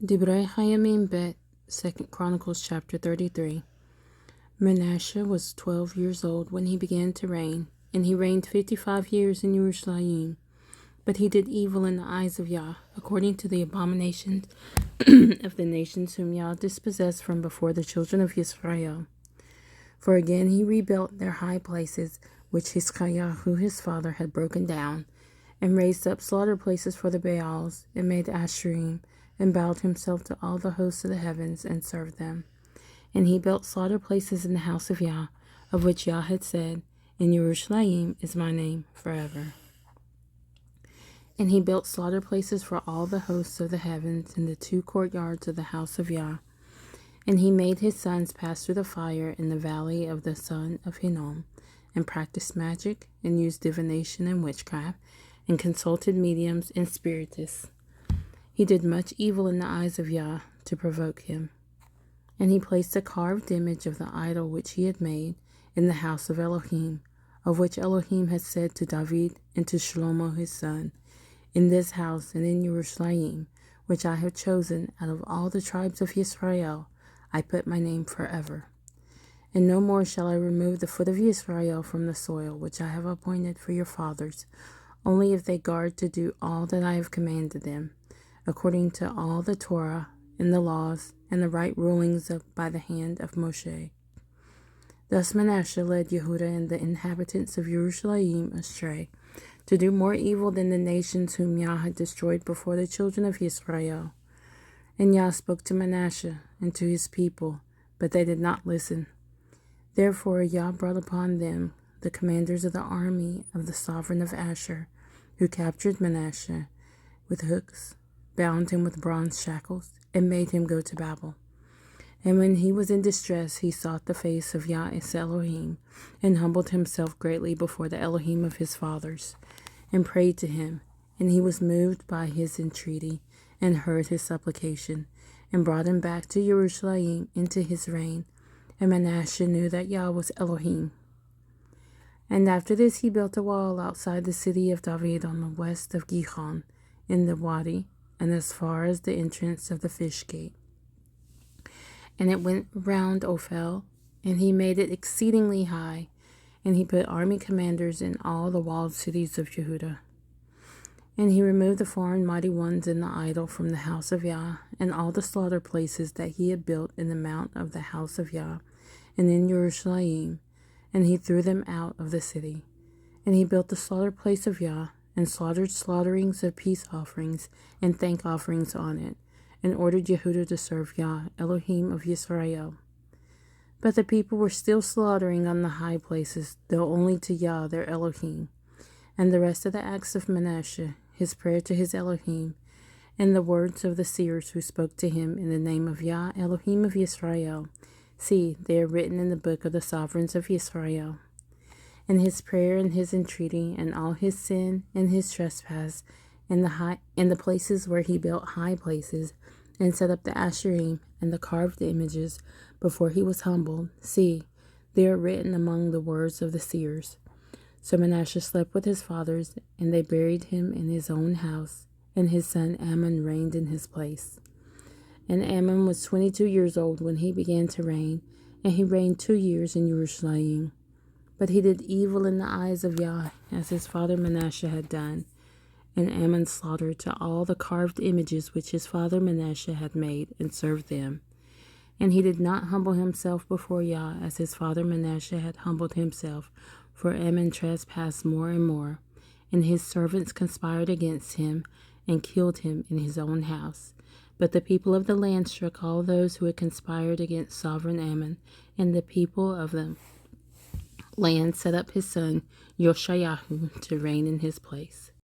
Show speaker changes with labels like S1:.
S1: Dibre haYamim bet, 2 Chronicles Chapter 33. Manasseh was 12 years old when he began to reign, and he reigned 55 years in Jerusalem. But he did evil in the eyes of Yah, according to the abominations of the nations whom Yah dispossessed from before the children of Israel. For again he rebuilt their high places, which Hizkiah, his father, had broken down, and raised up slaughter places for the Baals, and made Asherim, and bowed himself to all the hosts of the heavens, and served them. And he built slaughter places in the house of Yah, of which Yah had said, In Jerusalem is my name forever. And he built slaughter places for all the hosts of the heavens in the 2 courtyards of the house of Yah. And he made his sons pass through the fire in the valley of the son of Hinnom, and practiced magic, and used divination and witchcraft, and consulted mediums and spiritists. He did much evil in the eyes of Yah to provoke him. And he placed a carved image of the idol which he had made in the house of Elohim, of which Elohim had said to David and to Shlomo his son, In this house and in Jerusalem, which I have chosen out of all the tribes of Israel, I put my name forever. And no more shall I remove the foot of Israel from the soil which I have appointed for your fathers, only if they guard to do all that I have commanded them, according to all the Torah and the laws and the right rulings by the hand of Moshe. Thus Manasseh led Yehudah and the inhabitants of Jerusalem astray, to do more evil than the nations whom Yah had destroyed before the children of Israel. And Yah spoke to Manasseh and to his people, but they did not listen. Therefore Yah brought upon them the commanders of the army of the sovereign of Asher, who captured Manasseh with hooks, bound him with bronze shackles, and made him go to Babel. And when he was in distress, he sought the face of Yah his Elohim, and humbled himself greatly before the Elohim of his fathers, and prayed to him. And he was moved by his entreaty, and heard his supplication, and brought him back to Jerusalem into his reign. And Manasseh knew that Yah was Elohim. And after this he built a wall outside the city of David on the west of Gihon, in the Wadi, and as far as the entrance of the fish gate. And it went round Ophel, and he made it exceedingly high, and he put army commanders in all the walled cities of Yehudah. And he removed the foreign mighty ones in the idol from the house of Yah, and all the slaughter places that he had built in the mount of the house of Yah, and in Jerusalem, and he threw them out of the city. And he built the slaughter place of Yah, and slaughtered slaughterings of peace offerings and thank offerings on it, and ordered Yehudah to serve Yah, Elohim of Israel. But the people were still slaughtering on the high places, though only to Yah their Elohim. And the rest of the acts of Manasseh, his prayer to his Elohim, and the words of the seers who spoke to him in the name of Yah, Elohim of Israel, see, they are written in the book of the sovereigns of Israel. And his prayer and his entreaty, and all his sin and his trespass, and the places where he built high places, and set up the Asherim and the carved images before he was humbled, see, they are written among the words of the seers. So Manasseh slept with his fathers, and they buried him in his own house, and his son Ammon reigned in his place. And Ammon was 22 years old when he began to reign, and he reigned 2 years in Jerusalem. But he did evil in the eyes of Yah, as his father Manasseh had done. And Ammon slaughtered to all the carved images which his father Manasseh had made, and served them. And he did not humble himself before Yah, as his father Manasseh had humbled himself, for Ammon trespassed more and more. And his servants conspired against him, and killed him in his own house. But the people of the land struck all those who had conspired against sovereign Ammon, and the people of the land set up his son Yoshayahu to reign in his place.